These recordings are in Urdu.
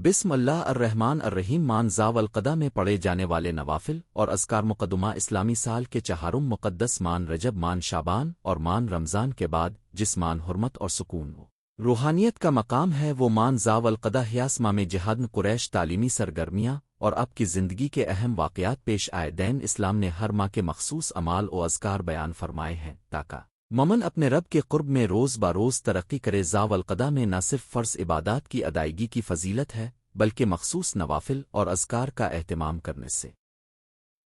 بسم اللہ الرحمن الرحیم مان ذاو القدہ میں پڑھے جانے والے نوافل اور اذکار مقدمہ اسلامی سال کے چہارم مقدس مان رجب مان شعبان اور مان رمضان کے بعد جس مان حرمت اور سکون ہو روحانیت کا مقام ہے وہ مان ذاو القدہ ہیاس مام جہاد قریش تعلیمی سرگرمیاں اور اب کی زندگی کے اہم واقعات پیش آئے دین اسلام نے ہر ماہ کے مخصوص اعمال و اذکار بیان فرمائے ہیں تاکہ مومن اپنے رب کے قرب میں روز بروز ترقی کرے ذاو القدہ میں نہ صرف فرض عبادات کی ادائیگی کی فضیلت ہے بلکہ مخصوص نوافل اور اذکار کا اہتمام کرنے سے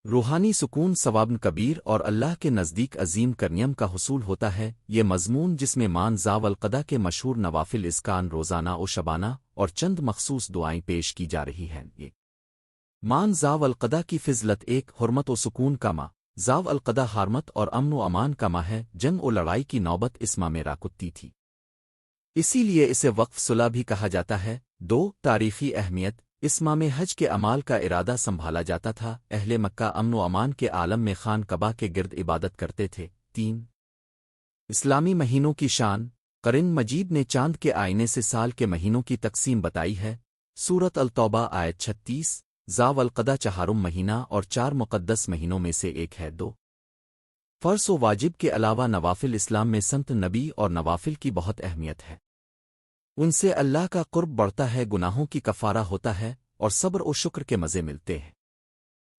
روحانی سکون ثواب کبیر اور اللہ کے نزدیک عظیم کرنیم کا حصول ہوتا ہے یہ مضمون جس میں مان ذاو القدہ کے مشہور نوافل اسکان روزانہ و شبانہ اور چند مخصوص دعائیں پیش کی جا رہی ہیں یہ مان ذاو القدہ کی فضلت ایک حرمت و سکون کا ماہ ذاو القدہ حرمت اور امن و امان کا ماہ ہے جنگ و لڑائی کی نوبت اس ماہ میں راکتی تھی اسی لیے اسے وقف صلح بھی کہا جاتا ہے دو تاریخی اہمیت اس ماہ میں حج کے اعمال کا ارادہ سنبھالا جاتا تھا اہل مکہ امن و امان کے عالم میں خان کعبہ کے گرد عبادت کرتے تھے تین اسلامی مہینوں کی شان قرآن مجید نے چاند کے آئینے سے سال کے مہینوں کی تقسیم بتائی ہے سورۃ التوبہ آیت 36 ذاو القدہ چہارم مہینہ اور 4 مقدس مہینوں میں سے ایک ہے دو فرض و واجب کے علاوہ نوافل اسلام میں سنت نبی اور نوافل کی بہت اہمیت ہے ان سے اللہ کا قرب بڑھتا ہے گناہوں کی کفارہ ہوتا ہے اور صبر و شکر کے مزے ملتے ہیں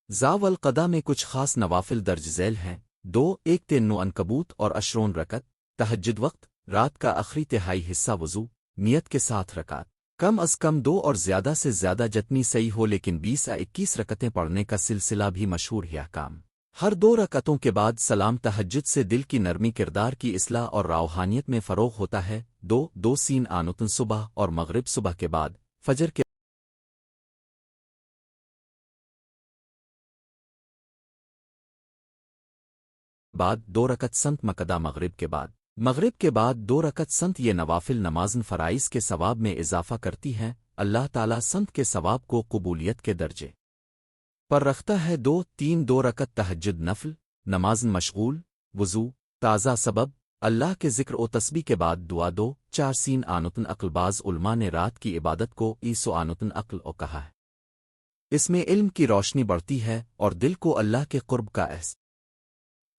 ذاو القدہ میں کچھ خاص نوافل درج ذیل ہیں دو ایک تینو عنکبوت اور اشرون رکعت تہجد وقت رات کا آخری تہائی حصہ وضو نیت کے ساتھ رکعت کم از کم 2 اور زیادہ سے زیادہ جتنی صحیح ہو لیکن 20 یا 21 رکعتیں پڑھنے کا سلسلہ بھی مشہور ہے کام ہر 2 رکعتوں کے بعد سلام تہجد سے دل کی نرمی کردار کی اصلاح اور روحانیت میں فروغ ہوتا ہے دو سین آنتن صبح اور مغرب صبح کے بعد فجر کے بعد 2 رکعت سنت مقدہ مغرب کے بعد 2 رکعت سنت یہ نوافل نمازن فرائض کے ثواب میں اضافہ کرتی ہیں اللہ تعالیٰ سنت کے ثواب کو قبولیت کے درجے پر رکھتا ہے 2 رکعت تہجد نفل نمازن مشغول وضو تازہ سبب اللہ کے ذکر و تسبیح کے بعد دعا 4 سین آنتن عقل بعض علماء نے رات کی عبادت کو ایسو آنتن عقل او کہا ہے اس میں علم کی روشنی بڑھتی ہے اور دل کو اللہ کے قرب کا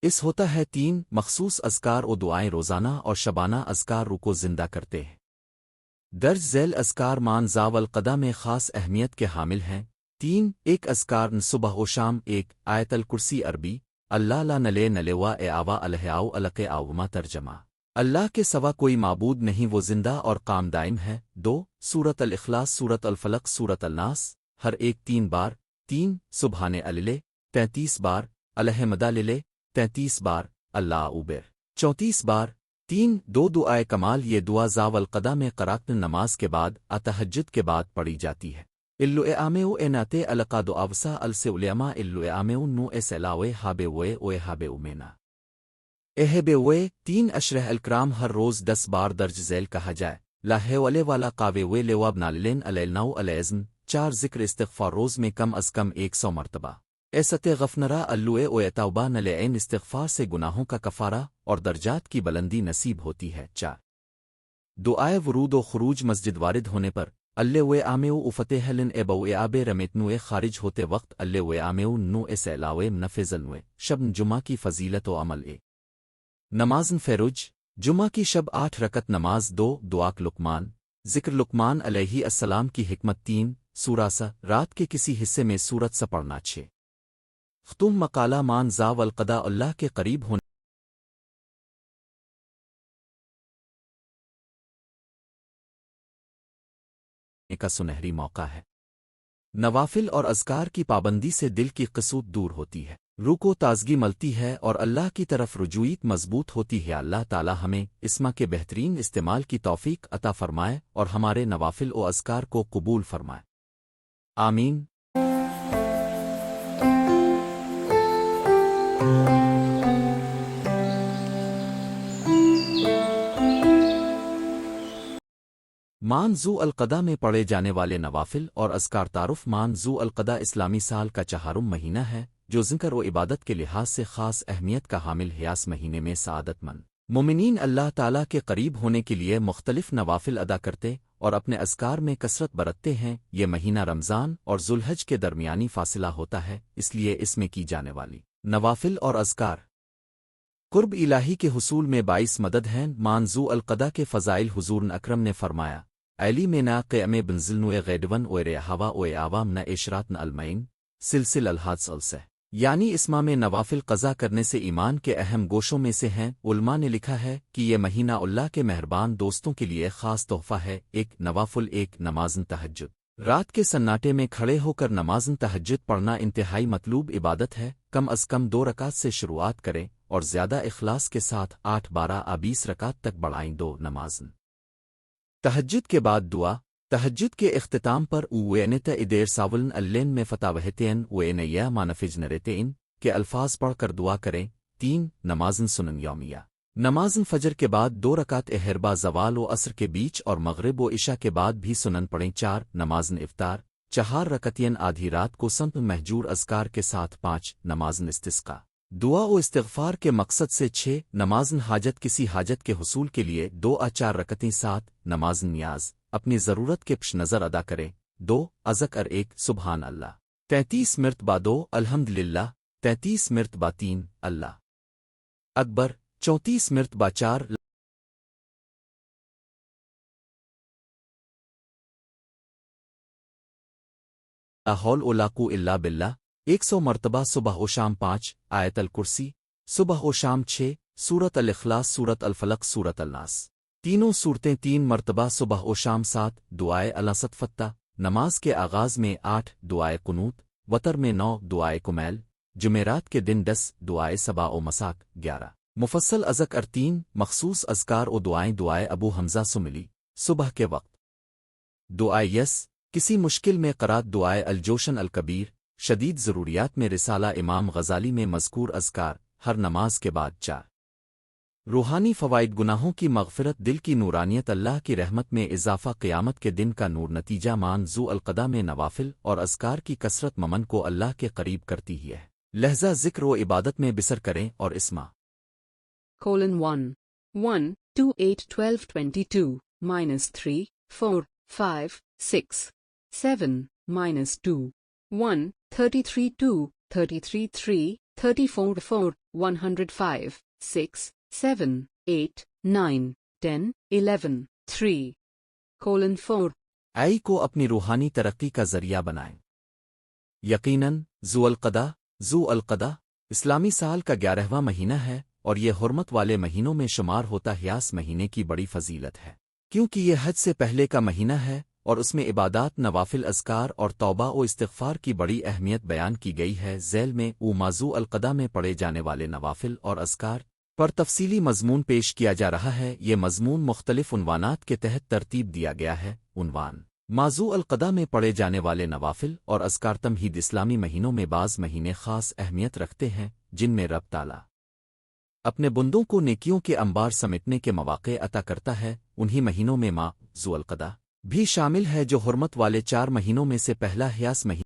اس ہوتا ہے 3 مخصوص اذکار و دعائیں روزانہ اور شبانہ اذکار روح کو زندہ کرتے ہیں درج ذیل اذکار مان ذاو القدہ میں خاص اہمیت کے حامل ہیں 3 ایک اذکار صبح و شام 1 آیت الکرسی عربی اللہ لا نلے نلوا اے آوا الہیاؤ الق آوما ترجمہ اللہ کے سوا کوئی معبود نہیں وہ زندہ اور قام دائم ہے 2 سورۃ الاخلاص سورۃ الفلق سورۃ الناس ہر ایک 3 بار 3 سبحان اللہ 33 بار الحمدہ للہ 33 بار اللہ اوبر 34 بار 3 دعائے کمال یہ دعا ذاو القدہ میں قرات نماز کے بعد تہجد کے بعد پڑھی جاتی ہے الو اعامو اناتے القا دعوسا الس علما الو اعامو نو اسلاوے ہابے وے اوے ہابے امینا اہبے وے 3 اشرح الکرام ہر روز 10 بار درج ذیل کہا جائے لاہ ولے والا قاوے وے لیواب ناللین النو الازن 4 ذکر استغفار روز میں کم از کم 100 مرتبہ ایست غفنرا اللوے و توبہ نلعین استغفار سے گناہوں کا کفارہ اور درجات کی بلندی نصیب ہوتی ہے 4 دعائے ورود و خروج مسجد وارد ہونے پر اللہ و آمیو افتح لن ابو آب رمیتنو خارج ہوتے وقت اللہ و آمیو نو سیلاوے نفذنو شب جمعہ کی فضیلت و عمل نمازن فیروج جمعہ کی شب 8 رکعت نماز 2 دعاک لقمان ذکر لقمان علیہ السلام کی حکمت 3 سورہ سا رات کے کسی حصے میں سورت سا پڑھنا 6 ختم مقالہ مان ذاو القدہ اللہ کے قریب ہونے کا سنہری موقع ہے نوافل اور اذکار کی پابندی سے دل کی قسوت دور ہوتی ہے روح کو تازگی ملتی ہے اور اللہ کی طرف رجوعیت مضبوط ہوتی ہے اللہ تعالی ہمیں اس ماہ کے بہترین استعمال کی توفیق عطا فرمائے اور ہمارے نوافل و اذکار کو قبول فرمائے آمین مان ذو القدہ میں پڑھے جانے والے نوافل اور اذکار تعارف مان ذو القدہ اسلامی سال کا چہارم مہینہ ہے جو ذکر و عبادت کے لحاظ سے خاص اہمیت کا حامل ہے اس مہینے میں سعادت مند مومنین اللہ تعالیٰ کے قریب ہونے کے لیے مختلف نوافل ادا کرتے اور اپنے اذکار میں کثرت برتتے ہیں۔ یہ مہینہ رمضان اور ذوالحج کے درمیانی فاصلہ ہوتا ہے، اس لیے اس میں کی جانے والی نوافل اور اذکار قرب الہی کے حصول میں باعث مدد ہیں۔ ذو القدہ کے فضائل حضور اکرم نے فرمایا، ایلی میں نا قیام بنزلن غیدون اور ہوا او عوام نہ اشرات نہ المعین سلسل الحادث السہ، یعنی اس ماہ میں نوافل قضا کرنے سے ایمان کے اہم گوشوں میں سے ہیں۔ علماء نے لکھا ہے کہ یہ مہینہ اللہ کے مہربان دوستوں کے لیے خاص تحفہ ہے۔ ایک نوافل، ایک نمازن تہجد، رات کے سناٹے میں کھڑے ہو کر نمازن تہجد پڑھنا انتہائی مطلوب عبادت ہے۔ کم از کم 2 رکعت سے شروعات کریں اور زیادہ اخلاص کے ساتھ 8، 12 یا 20 رکعت تک بڑھائیں۔ 2 نمازن تہجد کے بعد دعا۔ تہجد کے اختتام پر اوینت ادیر ساولن اللین میں فتاوہتین وینیا مانفج نریتین کے الفاظ پڑھ کر دعا کریں۔ 3 نمازن سنن یومیہ، نمازن فجر کے بعد 2 رکعت اہربا زوال و عصر کے بیچ اور مغرب و عشاء کے بعد بھی سنن پڑھیں۔ 4 نمازن افطار، 4 رکعتین آدھی رات کو سنت مہجور اذکار کے ساتھ۔ 5 نمازن استسقا، دعا و استغفار کے مقصد سے۔ 6 نمازن حاجت، کسی حاجت کے حصول کے لیے 2 یا 4 رکعتیں۔ 7 نمازن نیاز، اپنی ضرورت کے پیش نظر ادا کریں۔ 2 اذکر، 1 سبحان اللہ 33 مرتبہ، 2 الحمدللہ 33 مرتبہ، 3 اللہ اکبر 34 مرتبہ، 4 لا حول ولا قوة الا باللہ 100 مرتبہ صبح و شام۔ 5 آیت الکرسی صبح و شام۔ 6 سورت الاخلاص، سورت الفلق، سورت الناس، تینوں صورتیں 3 مرتبہ صبح و شام۔ 7 دعائے الاسط فتح، نماز کے آغاز میں۔ 8 دعائے قنوت، وتر میں۔ 9 دعائے کمیل، جمعرات کے دن۔ 10 دعائے صبا و مساک۔ 11 مفصل اذکر۔ 3 مخصوص اذکار و دعائیں۔ دعائے ابو حمزہ سملی صبح کے وقت، دعائے یس کسی مشکل میں قرات، دعائے الجوشن الکبیر شدید ضروریات میں۔ رسالہ امام غزالی میں مذکور اذکار ہر نماز کے بعد۔ 4 روحانی فوائد، گناہوں کی مغفرت، دل کی نورانیت، اللہ کی رحمت میں اضافہ، قیامت کے دن کا نور۔ نتیجہ ذو القدہ میں نوافل اور اذکار کی کثرت مومن کو اللہ کے قریب کرتی ہی ہے۔ لہذا ذکر و عبادت میں بسر کریں اور اسما colon 1 1 2 8 12 22 -3 4 5 6 7 -2 1 33 2 33 3 34 4 105 6 7 8 9 10 11 3 colon 4 آئی کو اپنی روحانی ترقی کا ذریعہ بنائیں۔ یقیناً ذو القدہ اسلامی سال کا 11واں مہینہ ہے اور یہ حرمت والے مہینوں میں شمار ہوتا ہے۔ اس مہینے کی بڑی فضیلت ہے کیونکہ یہ حج سے پہلے کا مہینہ ہے اور اس میں عبادات، نوافل، اذکار اور توبہ و استغفار کی بڑی اہمیت بیان کی گئی ہے۔ ذیل میں ذو القدہ میں پڑھے جانے والے نوافل اور اذکار پر تفصیلی مضمون پیش کیا جا رہا ہے۔ یہ مضمون مختلف عنوانات کے تحت ترتیب دیا گیا ہے۔ عنوان: ذو القدہ میں پڑھے جانے والے نوافل اور اذکار۔ تمہید: اسلامی مہینوں میں بعض مہینے خاص اہمیت رکھتے ہیں جن میں رب تعالیٰ اپنے بندوں کو نیکیوں کے انبار سمیٹنے کے مواقع عطا کرتا ہے۔ انہی مہینوں میں ذو القدہ بھی شامل ہے جو حرمت والے 4 مہینوں میں سے پہلا ہے۔ اس مہینے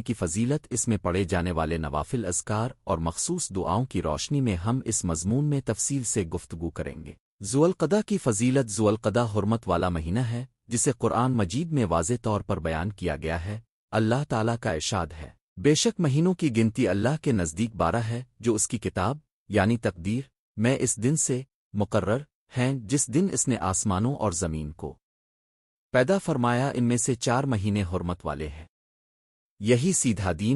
کی فضیلت، اس میں پڑھے جانے والے نوافل، اذکار اور مخصوص دعاؤں کی روشنی میں ہم اس مضمون میں تفصیل سے گفتگو کریں گے۔ ذو القدہ کی فضیلت: ذو القدہ حرمت والا مہینہ ہے جسے قرآن مجید میں واضح طور پر بیان کیا گیا ہے۔ اللہ تعالیٰ کا ارشاد ہے، بے شک مہینوں کی گنتی اللہ کے نزدیک 12 ہے جو اس کی کتاب یعنی تقدیر میں اس دن سے مقرر ہیں جس دن اس نے آسمانوں اور زمین کو پیدا فرمایا۔ ان میں سے 4 مہینے حرمت والے ہیں۔ یہی سیدھا دین